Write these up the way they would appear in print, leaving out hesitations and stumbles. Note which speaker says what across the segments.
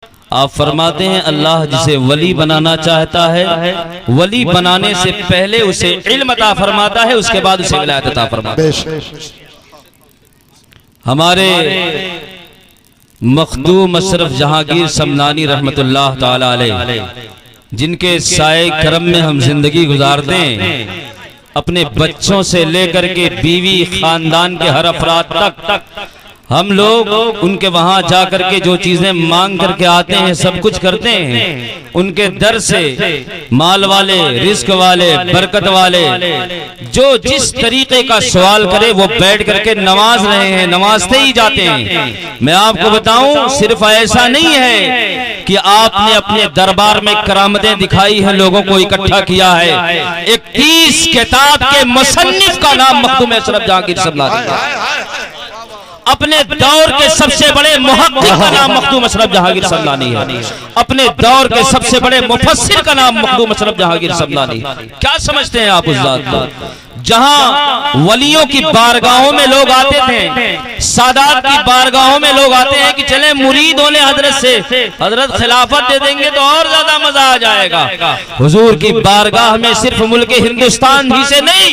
Speaker 1: आप फरमाते हैं अल्लाह जिसे वली बनाना चाहता है, वली बनाने से पहले उसे इल्म अता फरमाता है, उसके बाद उसे विलायत अता फरमाता है। हमारे मखदूम अशरफ जहांगीर समनानी रहमतुल्लाह ताला अलैह, जिनके साए करम में हम जिंदगी गुजारते हैं, अपने बच्चों से लेकर के बीवी खानदान के हर अफराद तक हम लोग उनके वहां जाकर के जो चीजें मांग करके आते हैं, सब कुछ करते हैं। उनके दर से माल वाले, रिस्क वाले, बरकत वाले जो जिस तरीके का सवाल करे वो बैठ करके नमाज रहे हैं, नमाजते ही जाते हैं। मैं आपको बताऊं, सिर्फ ऐसा नहीं है कि आपने अपने दरबार में करामतें दिखाई है, लोगों को इकट्ठा किया है। 31 किताब के मुसन्निफ का नाम मखदूम अशरफ जहांगीर समनानी, अपने दौर के सबसे बड़े मुहक्किक का नाम मखदूम अशरफ जहांगीर समनानी है, अपने दौर के सबसे बड़े मुफस्सिर का नाम मखदूम अशरफ जहांगीर समनानी। क्या समझते हैं आप उस जात को? जहां वलियों की बारगाहों में लोग आते थे, सादात की बारगाहों में लोग आते हैं कि चले मुरीद होने हजरत से, हजरत खिलाफत दे देंगे तो और ज्यादा मजा आ जाएगा। हुजूर की बारगाह में सिर्फ मुल्क हिंदुस्तान ही से नहीं,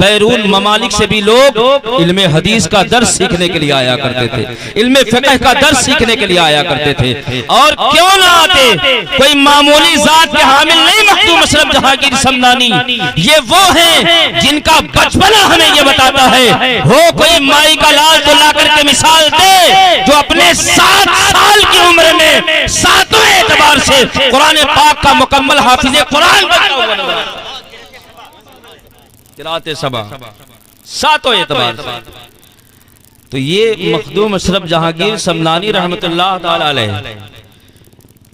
Speaker 1: बैरून ममालिक से भी लोग इल्मे हदीस का दर्स सीखने के लिए आया करते थे, इल्मे फिक़ह का दर्स सीखने के लिए आया करते थे। और क्यों ना आते, कोई मामूली जात के हामिल नहीं मखदूम अशरफ जहांगीर समनानी। ये वो हैं जिनका बचपना हमें ये बताता है, हो कोई माई का लाल तो ला करके मिसाल दे, जो अपने 7 साल की उम्र में सातों एतबार से कुरान पाक का मुकम्मल हाफिज़े कुरान बना हुआ, किराते सबा सातों एतबार से। तो ये मखदूम अशरफ जहांगीर समनानी रहमतुल्लाह ताला अलैह,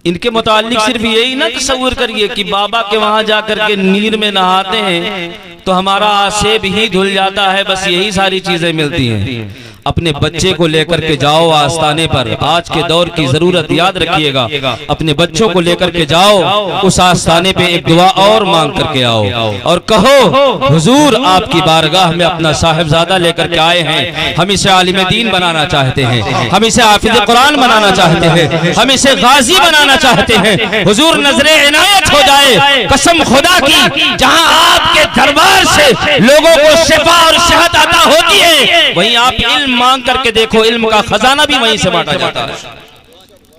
Speaker 1: इनके मुताल्लिक सिर्फ यही ना तसव्वुर करिए कि बाबा के वहां जाकर के नीर में नहाते हैं तो हमारा आसेब ही धुल जाता है, बस यही सारी चीजें मिलती हैं। अपने बच्चे को लेकर के जाओ आस्ताने पर, आज के दौर की जरूरत याद रखिएगा, अपने बच्चों को लेकर के जाओ उस आस्ताने पे, एक दुआ और मांग करके आओ और कहो हुजूर आपकी बारगाह में अपना साहिबजादा लेकर के आए हैं, हम इसे आलिम दीन बनाना चाहते हैं, हम इसे हाफिज कुरान बनाना चाहते हैं, हम इसे गाजी बनाना चाहते हैं। हुजूर नजरे इनायत हो जाए, कसम खुदा की, जहां आपके दरबार से लोगों को शिफा और सेहत अता होती है, वहीं आप इल्म मांग करके देखो, इल्म का खजाना भी वहीं से बांटा जाता है,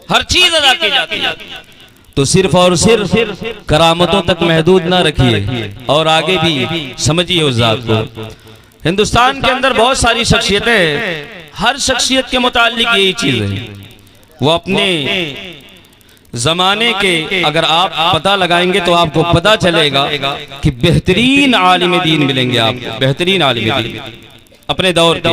Speaker 1: हर चीज अदा की जाती है। तो सिर्फ और सिर्फ करामतों तक महदूद ना रखिए और आगे भी समझिए उस जात को। हिंदुस्तान के अंदर बहुत सारी शख्सियतें, हर शख्सियत के मुताल्लिक यही चीज है, वो अपने जमाने के अगर आप पता लगाएंगे तो आपको पता चलेगा कि बेहतरीन आलिम दीन मिलेंगे आपको, बेहतरीन आलिम दीन अपने दौर के।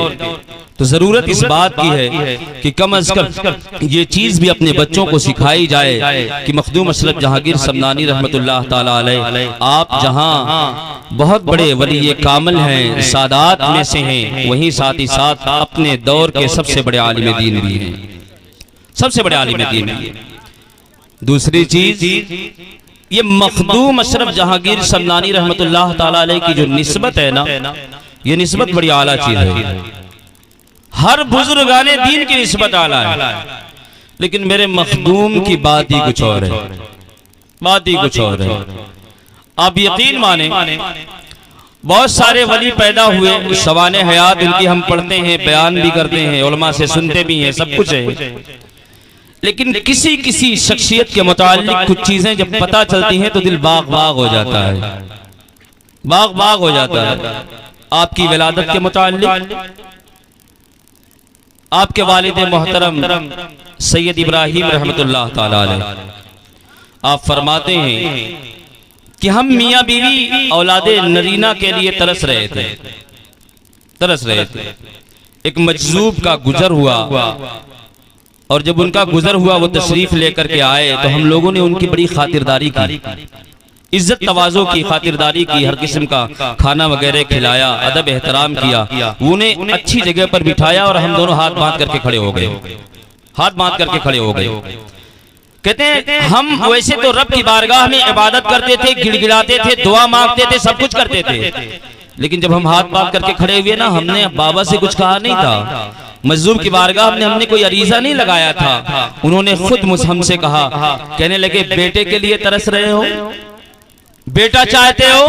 Speaker 1: तो जरूरत इस बात की है कि कम अज कम ये चीज भी अपने बच्चों को सिखाई जाए कि मखदूम अशरफ जहांगीर समनानी रहमतुल्लाह ताला अलैह, आप जहां बहुत बड़े वली कामिल हैं, सादात में से हैं, वहीं साथ ही साथ अपने दौर के सबसे बड़े आलिम दीन भी हैं, सबसे बड़े आलिम दीन भी हैं। दूसरी चीज, ये मखदूम अशरफ जहांगीर समनानी रहमतुल्लाह ताला अलैह की जो निस्बत है ना, ये निस्बत बड़ी आला चीज है। हर बुजुर्गाने दीन की निस्बत आला है, लेकिन मेरे मखदूम की बात ही कुछ और है, बात ही कुछ और है। आप यकीन माने, बहुत सारे वली पैदा हुए, सवाने हयात उनकी हम पढ़ते हैं, बयान भी करते हैं, उलमा से सुनते भी हैं, सब कुछ है, लेकिन किसी किसी शख्सियत के मुताल्लिक कुछ चीजें जब पता चलती हैं तो दिल बाग बाग हो जाता है, बाग बाग हो जाता है। आपकी विलादत के मुताल्लिक आपके वालिद मोहतरम सैयद इब्राहिम रहमतुल्लाह ताला अलैह, आप फरमाते हैं कि हम मियाँ बीवी औलादे नरीना के लिए तरस रहे थे, तरस रहे थे। एक मजजूब का गुजर हुआ और जब उनका गुजर हुआ वो तशरीफ लेकर के आए तो हम लोगों ने उनकी बड़ी खातिरदारी की, इज्जत तवाज़ो की खातिरदारी की, हर किस्म का खाना वगैरह खिलाया, अदब एहतराम किया, उन्हें अच्छी जगह पर बिठाया और हम दोनों हाथ बांध करके खड़े हो गए, हाथ बांध करके खड़े हो गए। कहते हैं हम वैसे तो रब की बारगाह में इबादत करते थे, गिड़गिड़ाते थे, दुआ मांगते थे, सब कुछ करते थे, लेकिन जब हम हाथ पाक करके खड़े हुए ना, हमने बाबा से कुछ कहा नहीं था, मजलूम की बारगाह में हमने कोई अरीजा नहीं लगाया था। उन्होंने खुद हमसे कहा, कहने लगे बेटे के लिए तरस रहे हो, बेटा चाहते हो?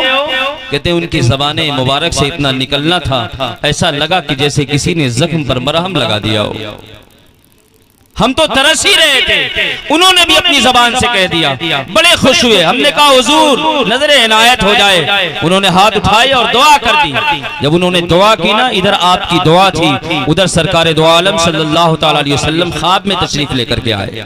Speaker 1: कहते उनकी ज़बाने मुबारक से इतना निकलना था, ऐसा लगा कि जैसे किसी ने जख्म पर मरहम लगा दिया हो। हम तो तरस ही रहे थे, उन्होंने भी अपनी जबान से कह दिया। बड़े खुश हुए। हमने कहा हुजूर नजर इनायत हो जाए। उन्होंने हाथ उठाए और दुआ कर दी। जब उन्होंने दुआ की ना, इधर आपकी दुआ थी, उधर सरकार दो आलम सल्लल्लाहु ताला अलैहि वसल्लम ख्वाब में तशरीफ लेकर के आए,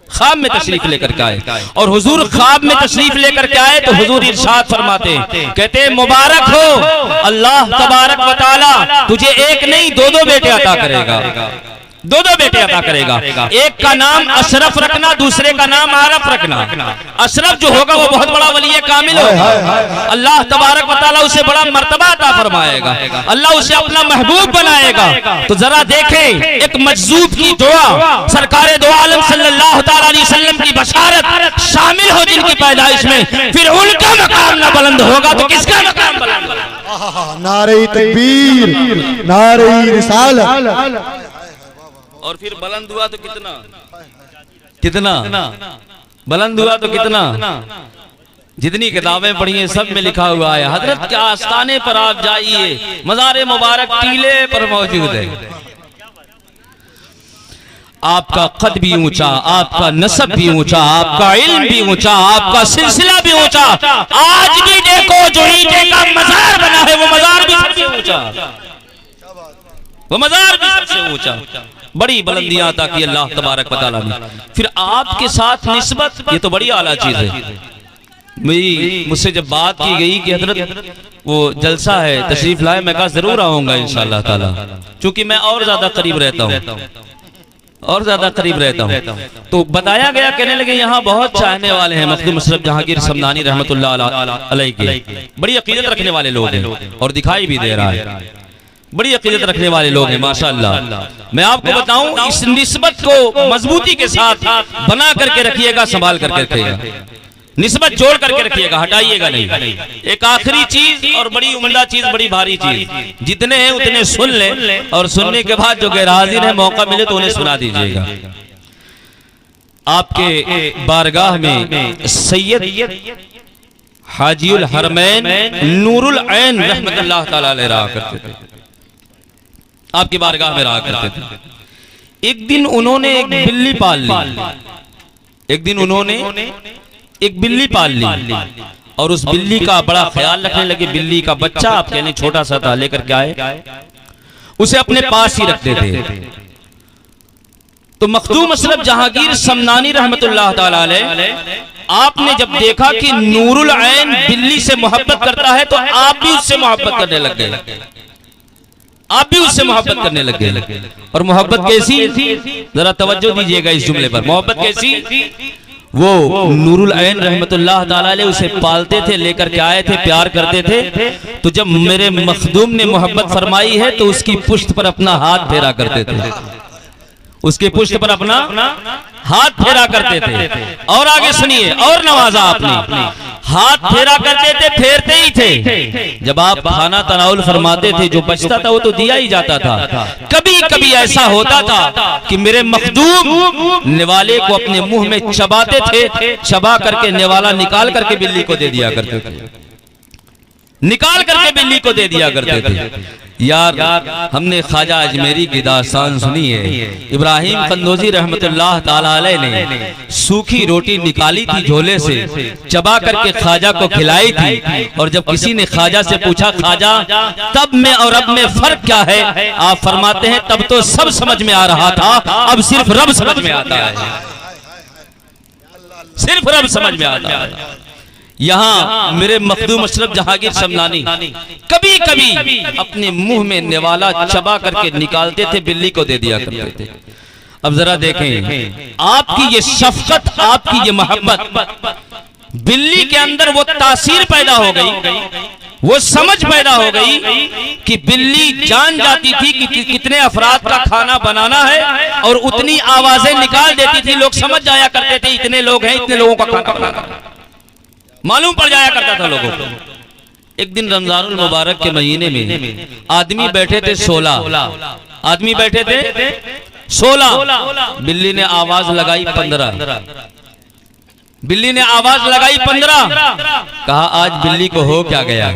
Speaker 1: ख्वाब में तशरीफ लेकर के आए। और हुजूर ख्वाब में तशरीफ लेकर के आए तो हुजूर इरशाद फरमाते, कहते मुबारक हो, अल्लाह तबारक व तआला तुझे एक नहीं दो बेटे अता करेगा, दो बेटे अता करेगा। एक का नाम अशरफ रखना, दूसरे का नाम आरफ रखना। अशरफ जो होगा वो बहुत बड़ा वली कामिल होगा, अल्लाह तबारक व तआला उसे बड़ा मर्तबा अता फरमाएगा, अल्लाह उसे अपना महबूब बनाएगा। तो जरा देखें, एक मजजूब की दुआ, सरकार दो आलम सल्लल्लाहु ताला अलैहि वसल्लम की बशारत शामिल हो जिनकी पैदाइश में, फिर उनका मकाम ना बुलंद होगा तो किसका मकाम बुलंद होगा?
Speaker 2: नारे तकबीर, नारे रिसालत।
Speaker 1: और फिर बुलंद हुआ तो कितना कितना बुलंद हुआ तो कितना। जितनी किताबें पढ़ी हैं सब में लिखा हुआ है, हजरत के आस्थाने पर आप जाइए, मज़ार मुबारक टीले पर मौजूद है। आपका कद भी ऊंचा, आपका नसब भी ऊंचा, आपका इल्म भी ऊंचा, आपका सिलसिला भी ऊंचा। आज भी देखो जो ईंटे का मजार बना है वो मजार भी सबसे ऊंचा, वो मजार भी सबसे ऊंचा। बड़ी बुलंदियां अता की अल्लाह तबारक व तआला ने। फिर आपके साथ निस्बत, ये तो बड़ी आला चीज है। मुझसे जब बात की गई कि हजरत वो जलसा है तशरीफ लाए, मैं कहा जरूर आऊंगा इंशाअल्लाह ताला, क्योंकि मैं और ज्यादा करीब रहता हूँ, और ज्यादा करीब रहता हूँ। तो बताया गया, कहने लगे यहाँ बहुत चाहने वाले हैं मखदूम अशरफ जहांगीर समनानी रहमतुल्लाह अलैह के, बड़ी अकीदत रखने वाले लोग हैं और दिखाई भी दे रहा है, बड़ी अकीदत रखने वाले लोग हैं माशाअल्लाह। मैं आपको बताऊं, इस निस्बत को मजबूती के साथ बना करके रखिएगा, संभाल करके रखिएगा, निस्बत जोड़ करके रखिएगा, हटाइएगा नहीं। एक आखिरी चीज और बड़ी उम्दा चीज, बड़ी भारी चीज, जितने हैं उतने सुन लें और सुनने के बाद जो गैर हाजिर है मौका मिले तो उन्हें सुना दीजिएगा। आपके बारगाह में सैयद हाजीउल हरमैन नूरुल ऐन रहमतुल्लाह ताला अलैह रहा करते थे, आपकी बारगाह में रहा करते थे। एक दिन उन्होंने एक बिल्ली पाल ली, एक दिन उन्होंने एक बिल्ली पाल ली और उस बिल्ली का बड़ा ख्याल रखने लगे। बिल्ली का बच्चा आप कहने छोटा सा था, लेकर के आए, उसे अपने पास ही रखते थे। तो मखदूम अशरफ जहांगीर समनानी रहमतुल्लाह ताला अलैह आपने जब देखा कि नूरुल ऐन बिल्ली से मोहब्बत करता है तो आप भी उससे मोहब्बत करने लग गए, आप भी उससे मोहब्बत करने लग गए। और मोहब्बत कैसी, जरा तवज्जो दीजिएगा इस जुमले पर, मोहब्बत कैसी। वो नूरुल ऐन रहमतुल्लाह ताला अलैह उसे पालते थे, लेकर के आए थे, प्यार करते थे। तो जब मेरे मखदूम ने मोहब्बत फरमाई है तो उसकी पुश्त पर अपना हाथ फेरा करते थे, उसके पुश्त पर अपना हाथ फेरा करते थे। और आगे सुनिए, और नवाजा आपने, हाथ फेरा करते थे, फेरते ही थे। जब आप खाना तनाउल फरमाते थे, जो बचता था वो तो दिया ही जाता था। कभी कभी ऐसा होता था कि मेरे मखदूम निवाले को अपने मुंह में चबाते थे, चबा करके निवाला निकाल करके बिल्ली को दे दिया करते थे, निकाल करके बिल्ली को दे दिया करते थे। यार हमने ख्वाजा अजमेरी की दास्तान सुनी है। इब्राहिम कंदोजी रहमतुल्लाह ताला अलैह ने सूखी रोटी निकाली थी झोले से, चबा करके ख्वाजा को खिलाई थी। और जब किसी ने ख्वाजा से पूछा, ख्वाजा तब में और अब में फर्क क्या है, आप फरमाते हैं तब तो सब समझ में आ रहा था, अब सिर्फ रब समझ में आता है, सिर्फ रब समझ में आता है। यहाँ मेरे मखदूम अशरफ जहांगीर समनानी कभी कभी अपने मुंह में निवाला चबा करके निकालते थे, बिल्ली को दे दिया करते थे। अब जरा देखें, आपकी ये शफकत, आपकी ये मोहब्बत, बिल्ली के अंदर वो तासीर पैदा हो गई, वो समझ पैदा हो गई कि बिल्ली जान जाती थी कि कितने अफराद का खाना बनाना है और उतनी आवाजें निकाल देती थी। लोग समझ जाया करते थे इतने लोग हैं, इतने लोगों का खाना बनाना, मालूम पड़ जाया करता था लोगों को। एक दिन रमजानुल मुबारक के महीने में आदमी बैठे थे 16 आदमी बैठे थे 16। बिल्ली ने आवाज लगाई 15। बिल्ली ने आवाज लगाई 15। कहा आज बिल्ली को हो क्या गया,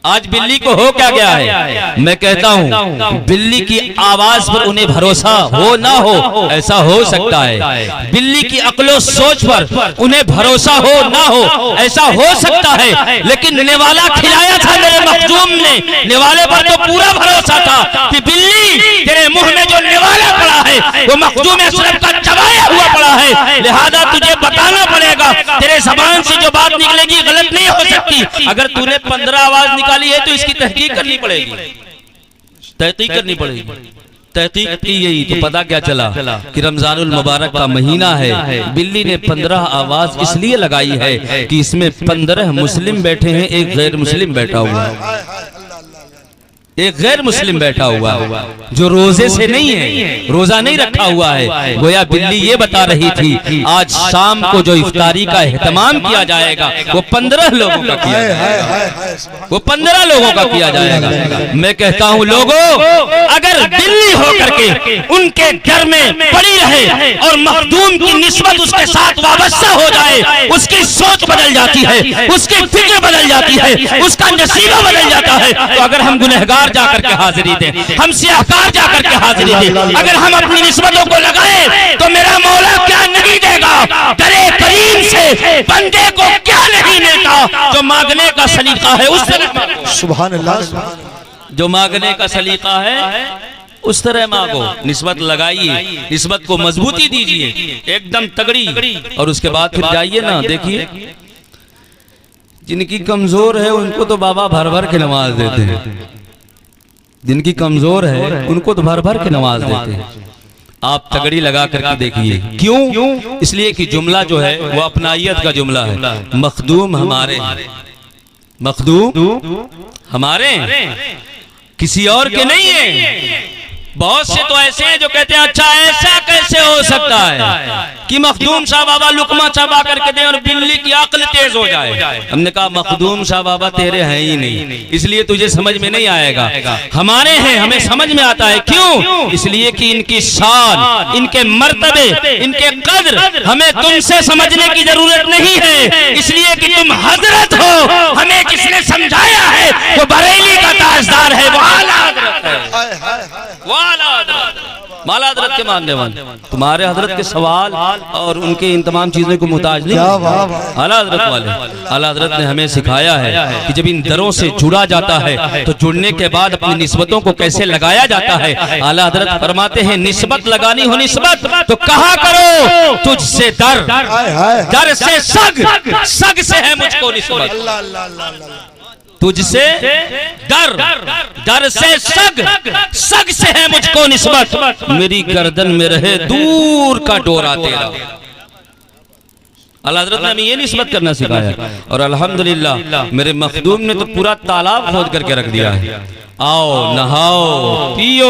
Speaker 1: आज बिल्ली को हो क्या गया है। मैं कहता हूँ बिल्ली की आवाज पर उन्हें भरोसा हो ना हो ऐसा हो सकता है, बिल्ली की अक्लो सोच पर उन्हें भरोसा हो ना हो ऐसा हो सकता है, लेकिन निवाला खिलाया था मेरे मखदूम ने, निवाले पर तो पूरा भरोसा था कि बिल्ली तेरे मुंह में जो निवाला पड़ा है वो मखदूम अशरफ का चबाया हुआ पड़ा है, लिहाजा तुझे बताना पड़ेगा, तेरे ज़बान से जो बात निकलेगी गलत नहीं हो सकती। अगर तूने 15 आवाज निकाली है तो इसकी तहकीक करनी पड़ेगी, तहकीक करनी पड़ेगी। तहकीक की गई तो पता क्या चला कि रमजानुल मुबारक का महीना है। बिल्ली ने 15 आवाज इसलिए लगाई है कि इसमें 15 मुस्लिम बैठे हैं, एक गैर मुस्लिम बैठा हुआ है, एक गैर मुस्लिम बैठा हुआ है जो रोजे से नहीं है, रोजा नहीं रखा हुआ है। गोया बिल्ली ये बता रही थी आज शाम को जो इफ्तारी का एहतमाम किया जाएगा वो 15 लोगों का किया जाएगा, वो 15 लोगों का किया जाएगा। मैं कहता हूँ लोगों, अगर बिल्ली होकर के उनके घर में पड़ी रहे और मखदूम की निस्बत उसके साथ वाबस्ता हो जाए, उसकी सोच बदल जाती है, उसकी फिक्र बदल जाती है, उसका नसीबा बदल जाता है। तो अगर हम गुनहगार जाकर के हाजिरी दें, हम सियाहकार जाकर के हाजिरी दें, अगर हम अपनी निस्बतों को लगाए तो मेरा मौला क्या नहीं देगा, करे करीम से बंदे को क्या नहीं देता। जो मांगने का सलीका है उस तरह,
Speaker 2: सुभान अल्लाह,
Speaker 1: जो मांगने का सलीका है उस तरह मांगो, निस्बत लगाइए, निस्बत को मजबूती दीजिए एकदम तगड़ी, और उसके बाद फिर जाइए ना, देखिए जिनकी कमजोर है उनको तो बाबा भर भर के नमाज देते हैं, जिनकी कमजोर है उनको तो भर भर के नमाज देते हैं। आप तगड़ी लगा करके देखिए, क्यों? इसलिए कि जुमला जो है वो अपनाइयत का जुमला है। मखदूम हमारे, मखदूम हमारे, किसी और के नहीं है। बहुत से तो ऐसे हैं जो कहते हैं अच्छा ऐसा कैसे हो सकता है कि मखदूम शाह बाबा लुकमा चबा करके दें और बिल्ली की अक्ल तेज हो जाए। हमने कहा मखदूम शाह बाबा तेरे हैं ही नहीं, इसलिए तुझे समझ में नहीं आएगा, हमारे हैं, हमें समझ में आता है। क्यों? इसलिए कि इनकी शान, इनके मर्तबे, इनके कद्र हमें तुमसे समझने की जरूरत नहीं है, इसलिए कि तुम हजरत हो। हमें किसने समझाया है? वो बरेली का ताजदार है, वो आला हजरत है, वो माला हजरत के मानने वाले। तुम्हारे हजरत के सवाल और उनके इन तमाम चीजों को मुहताज नहीं, आला हजरत वाले। आला हजरत ने हमें सिखाया है कि जब इन दरों से जुड़ा जाता है तो जुड़ने के बाद अपनी निस्बतों को कैसे लगाया जाता है। आला हजरत फरमाते हैं निस्बत लगानी हो निस्बत तो कहा करो तुझसे दर, दर से सग, सग से है मुझको निस्बत, तुझसे डर, डर से सग, सग से है मुझको निस्बत, मेरी गर्दन में रहे दूर का डोरा तेरा। अल्लाह हज़रत ने हमें ये निस्बत करना सिखाया और अल्हम्दुलिल्लाह मेरे मखदूम ने तो पूरा तालाब खोद करके रख दिया है। आओ नहाओ पियो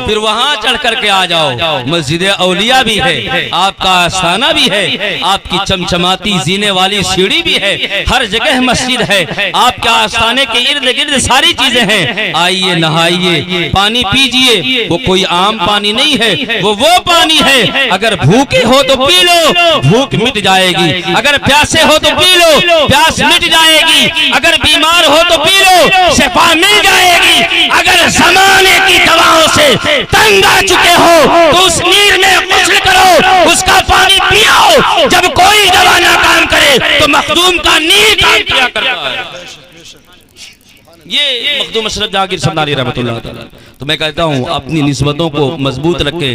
Speaker 1: फिर वहां चढ़ करके आ जाओ। मस्जिद औलिया भी है, आपका आस्थाना भी है, आपकी चमचमाती जीने वाली सीढ़ी भी है, हर जगह मस्जिद है, आपके आस्थाने के इर्द गिर्द सारी चीजें हैं। आइए नहाइए, पानी पीजिए, वो कोई आम पानी नहीं है, वो पानी है। अगर भूखे हो तो पी लो, भूख मिट जाएगी, अगर प्यासे हो तो पी लो, प्यास मिट जाएगी, अगर बीमार हो तो पी लो, शिफा मिल जाएगी। अगर जमाने की दवाओं से तंग आ चुके हो तो उस नीर में गुस्ल करो, उसका पानी पियो। जब कोई दवा ना काम करे तो मखदूम का नीर काम किया करता है। ये मखदूम अशरफ जहांगीर समनानी रहमतुल्लाह तआला। तो मैं कहता हूँ अपनी निस्बतों को मजबूत रखे।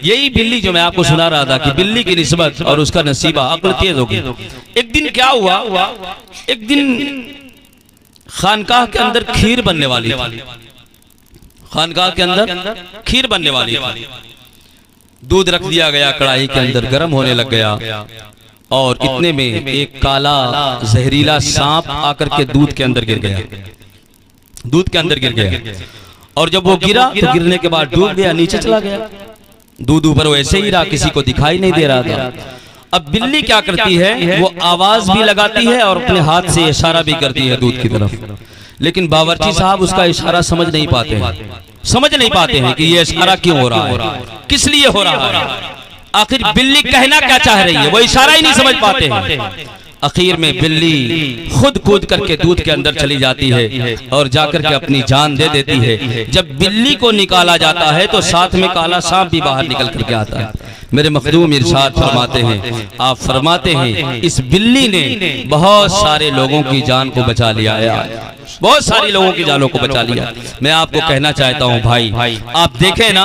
Speaker 1: यही बिल्ली जो मैं आपको सुना रहा था कि बिल्ली की निस्बत और उसका नसीबा अक्ल तेज होगी। एक दिन क्या हुआ, एक दिन खानकाह के अंदर खीर बनने वाली थी, खानकाह के अंदर खीर बनने वाली थी। दूध रख दिया गया कढ़ाई के अंदर, गर्म होने लग गया और इतने में एक काला जहरीला सांप आकर के दूध के अंदर गिर गया, दूध के अंदर गिर गया। और जब वो गिरा तो गिरने के बाद डूब गया, नीचे चला गया। दूध ऊपर वैसे ही रहा, किसी को दिखाई नहीं दे रहा था। अब बिल्ली क्या करती है, वो आवाज भी लगाती है और अपने हाथ से इशारा भी करती है दूध की तरफ, लेकिन बावर्ची साहब उसका इशारा समझ नहीं पाते हैं कि ये इशारा क्यों हो रहा है, किस लिए हो रहा है, आखिर बिल्ली कहना क्या चाह रही है, वो इशारा ही नहीं समझ पाते हैं। आखिर में बिल्ली खुद कूद करके दूध के अंदर चली जाती है और जाकर के अपनी जान दे देती है। जब बिल्ली को निकाला जाता है तो साथ में काला सांप भी बाहर निकल करके आता है। मेरे मखदूम इरशाद फरमाते हैं, आप फरमाते हैं इस बिल्ली ने बहुत सारे लोगों की जान को बचा लिया है, बहुत सारी लोगों की जानों को बचा लिया। मैं आपको कहना चाहता हूं भाई, आप देखें ना,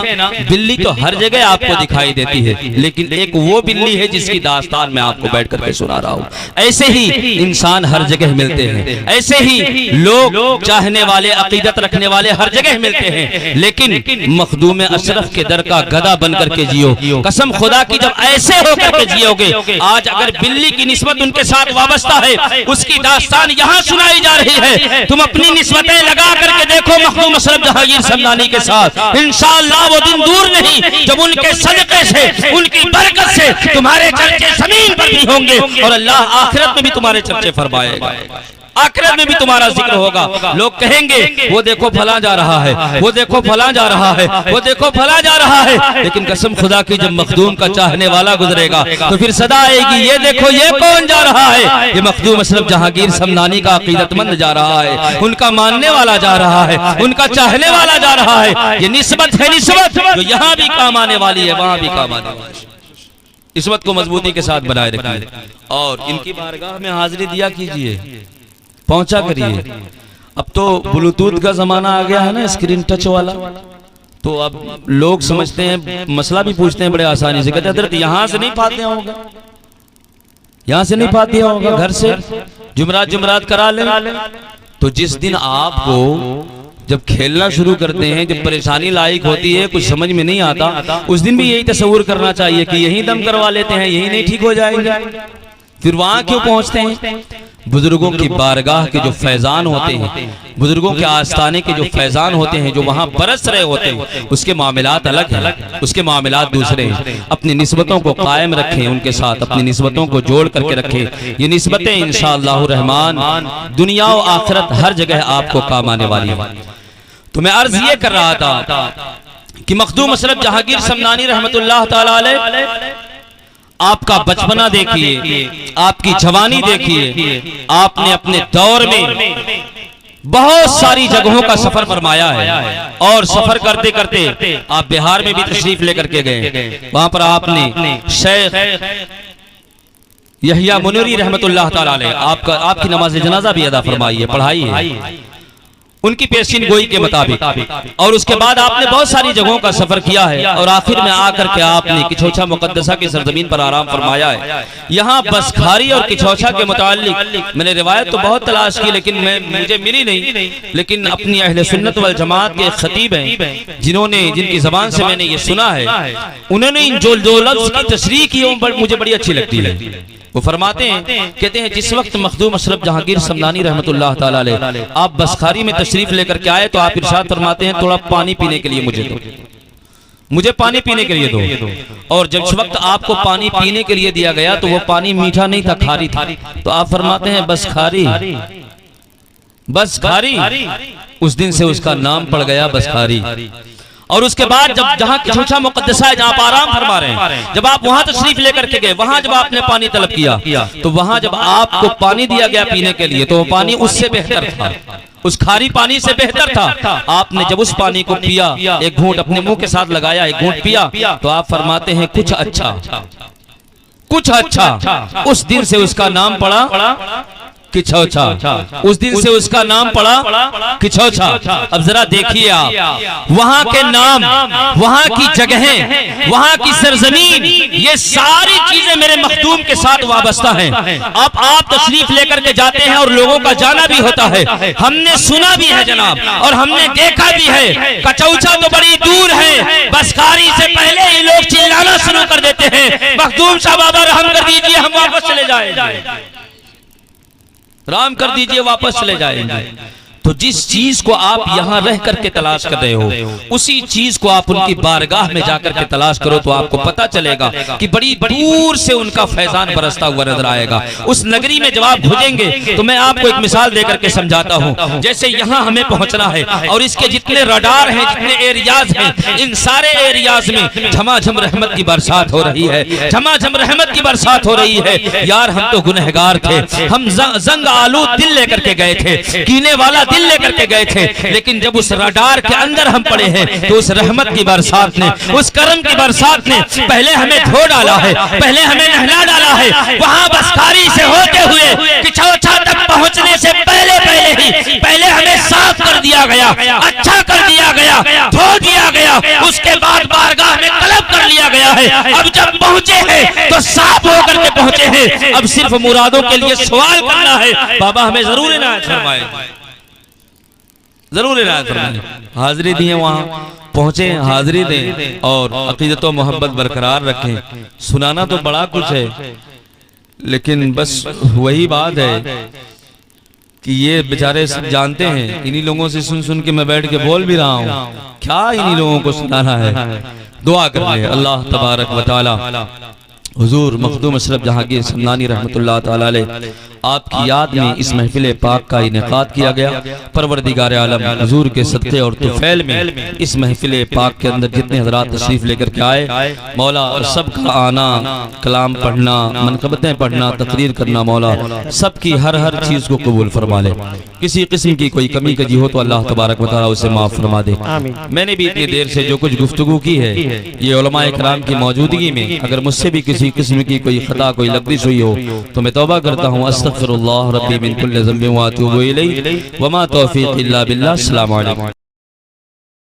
Speaker 1: बिल्ली तो हर जगह आपको दिखाई देती है, लेकिन एक वो बिल्ली है जिसकी दास्तान मैं आपको बैठ करके सुना रहा हूं। ऐसे ही इंसान हर जगह मिलते हैं, ऐसे ही लोग चाहने वाले, अकीदत रखने वाले हर जगह मिलते हैं, लेकिन मखदूम अशरफ के दर का गधा बन करके जियो। कसम खुदा की, जब ऐसे होकर के जियोगे, आज अगर बिल्ली की निस्बत उनके साथ वाबस्ता है, उसकी दास्तान यहाँ सुनाई जा रही है, तुम अपनी निस्बतें लगा करके देखो मखदूम अशरफ जहांगीर समदानी के साथ, इंशाअल्लाह वो दिन दूर नहीं जब उनके सदक़े से, उनकी बरकत से तुम्हारे चर्चे जमीन पर भी होंगे और अल्लाह आखिरत में भी तुम्हारे चर्चे फरमाएगा, आखिरत में भी तुम्हारा जिक्र होगा। लोग कहेंगे वो देखो फला जा रहा है, वो देखो फला जा रहा है, वो देखो फला जा रहा है, लेकिन कसम खुदा की जब मखदूम का चाहने वाला गुजरेगा तो फिर सदा आएगी, ये देखो ये कौन जा रहा है, ये मखदूम अशरफ जहांगीर समदानी का अकीदतमंद जा रहा है, उनका मानने वाला जा रहा है, उनका चाहने वाला जा रहा है। ये निस्बत है, निस्बत जो यहाँ भी काम आने वाली है, वहां भी काम आने वाली है। निस्बत को मजबूती के साथ बनाए रखिए और इनकी बारगाह में हाजिरी दिया कीजिए, पहुंचा करिए। अब तो ब्लूटूथ का जमाना आ गया है ना, स्क्रीन टच वाला, तो अब लोग समझते हैं, मसला भी पूछते हैं बड़े आसानी से, कहते हैं यहाँ से नहीं फातिहा होगा, यहाँ से नहीं फातिहा होगा, घर से जुमरात करा ले। तो जिस दिन आपको जब खेलना शुरू करते हैं, जब परेशानी लायक होती है, कुछ समझ में नहीं आता, उस दिन भी यही तस्वुर करना चाहिए कि यही दम करवा लेते हैं, यही नहीं ठीक हो जाएंगे, फिर वहां क्यों पहुंचते हैं। बुजुर्गों की बारगाह के जो फैजान होते हैं, बुजुर्गों के आस्थाने के जो फैजान होते हैं, जो वहां बरस रहे होते हैं, उसके मामलात अलग हैं, उसके मामलात दूसरे हैं। अपनी निस्बतों को कायम रखें, उनके साथ अपनी निस्बतों को जोड़ करके रखें। ये निस्बतें इंशाअल्लाह रहमान दुनिया और आखिरत हर जगह आपको काम आने वाली है। तो मैं अर्ज ये कर रहा था कि मखदूम अशरफ जहांगीर समदानी रहमतुल्लाह ताला अलैह, आपका बचपना देखिए, आपकी जवानी देखिए, आपने अपने दौर में बहुत सारी जगहों का सफर फरमाया है और सफर करते करते आप बिहार में भी तशरीफ लेकर के गए। वहां पर आपने शेख यहिया मुनव्वरी रहमतुल्लाह ताला अलैह आपकी नमाज जनाजा भी अदा फरमाई है, पढ़ाई है उनकी पेशीन गोई के मुताबिक, और उसके बाद आपने बहुत सारी जगहों का सफर किया है और आखिर में आकर के आपने किछोछा मुकद्दसा की सरजमीन पर आराम फरमाया है। यहाँ बसखारी और किछोछा के मुताल्लिक मैंने रिवायत तो बहुत तलाश की, लेकिन मुझे मिली नहीं, लेकिन अपनी अहले सुन्नत वल जमात के खतीब हैं जिनकी जबान से मैंने ये सुना है, उन्होंने इन जो लफ्ज की तशरीह की मुझे बड़ी अच्छी लगती है। वो फरमाते हैं, कहते हैं जिस वक्त मखदूम अशरफ जहांगीर समदानी रहमतुल्लाह ताला अलैह आप बसखारी में तशरीफ लेकर के आए तो आप इरशाद फरमाते हैं थोड़ा पानी पीने के लिए मुझे पानी पीने के लिए दो। और जिस वक्त आपको पानी पीने के लिए दिया गया तो वो पानी मीठा नहीं था, खारी था। तो आप फरमाते हैं बसखारी, उस दिन से उसका नाम पड़ गया बसखारी। और उसके बाद जब जहाँ किछोछा मुकद्दसा है, जहाँ आप आराम फरमा रहे हैं, जब आप वहां तशरीफ लेकर के गए, वहां जब आपने पानी तलब किया तो वहां जब आपको पानी दिया गया पीने के लिए तो वो पानी उससे बेहतर था, उस खारी पानी से बेहतर था। आपने जब उस पानी को पिया, एक घूंट अपने मुंह के साथ लगाया, एक घूंट पिया, तो आप फरमाते हैं कुछ अच्छा। उस दिन से उसका नाम पड़ा किछोछा, उस दिन से उसका नाम पड़ा किछोछा। अब जरा देखिए आप, वहां के नाम, वहां की जगहें, वहां की सरजमीन, ये सारी चीजें मेरे मखदूम के साथ वाबस्ता हैं। अब आप तशरीफ लेकर के जाते हैं और लोगों का जाना भी होता है, हमने सुना भी है जनाब और हमने देखा भी है। कचौचा तो बड़ी दूर है, बसखारी से पहले ही लोग चिल्लाना शुरू कर देते हैं, मखदूम साहब बाबा रहम कर दीजिए, हम वापस चले जाएंगे, राम कर दीजिए, वापस चले जाएंगे। तो जिस चीज को आप यहाँ रह करके तलाश कर रहे हो, उसी चीज को आप उनकी बारगाह में जाकर के तलाश करो तो आपको पता चलेगा कि बड़ी दूर से उनका फैजान बरसता हुआ नजर आएगा। उस नगरी में जब आप भुजेंगे तो मैं आपको एक मिसाल देकर के समझाता हूँ। जैसे यहाँ हमें पहुंचना है और इसके जितने रडार हैं, जितने एरियाज हैं, इन सारे एरियाज में झमाझम रहमत की बरसात हो रही है, झमाझम रहमत की बरसात हो रही है। यार हम तो गुनहगार थे, हम जंग आलू दिल लेकर के गए थे, कीने वाला दिल लेकर के गए थे, लेकिन जब उस रडार के अंदर हम पड़े हैं तो उस रहमत की बरसात ने, उस करम की बरसात ने पहले हमें धो डाला है, पहले हमें नहला डाला है। वहां बसकारी से होते हुए किचौछा तक पहुंचने से पहले पहले हमें साफ कर दिया गया, अच्छा कर दिया गया, धो दिया गया, उसके बाद बारगाह में तलब कर लिया गया है। अब जब पहुंचे हैं तो साफ होकर के पहुंचे हैं। अब सिर्फ मुरादों के लिए सवाल करना है। बाबा हमें जरूर इनायत फरमाए, जरूर इनायत फरमाए। हाजिरी दिए, वहां पहुंचे, हाजिरी दें और अकीदत व मोहब्बत बरकरार रखें। सुनाना तो बड़ा कुछ है, लेकिन बस वही बात है कि ये बेचारे सब जानते हैं। इन्हीं लोगों से सुन सुन के मैं बैठ के बोल भी रहा हूँ, क्या इन्हीं लोगों को सुनाना है। दुआ कर ले अल्लाह तबारक व तआला हुजूर मखदूम अशरफ जहांगीर समनानी रहमतुल्लाह ताला अलैह आपकी याद में इस महफिल पाक का इनेकाद किया गया। परवरदिगार आलम हुजूर के सदक़े और तुफैल में इस महफिल पाक के अंदर जितने हज़रात तशरीफ लेकर के आए, मौला सबका आना, कलाम पढ़ना, मनक़बतें पढ़ना, तकरीर करना, मौला सबकी हर चीज़ को कबूल फरमा ले। किसी किस्म की कोई कमी कजी हो तो अल्लाह तबारक व तआला उसे माफ़ फरमा दे। मैंने भी इतनी देर से जो कुछ गुफ्तगू की है, ये उलमाए किराम की मौजूदगी में अगर मुझसे भी किसी किस्म की कोई खता, कोई लग़ज़िश हुई हो तो मैं तौबा करता हूँ। अस्तग़फिरुल्लाह रब्बी मिन कुल्लि ज़ंबिन व अतूबु इलैहि व मा तौफ़ीक़ी इल्ला बिल्लाह। अस्सलामु अलैकुम।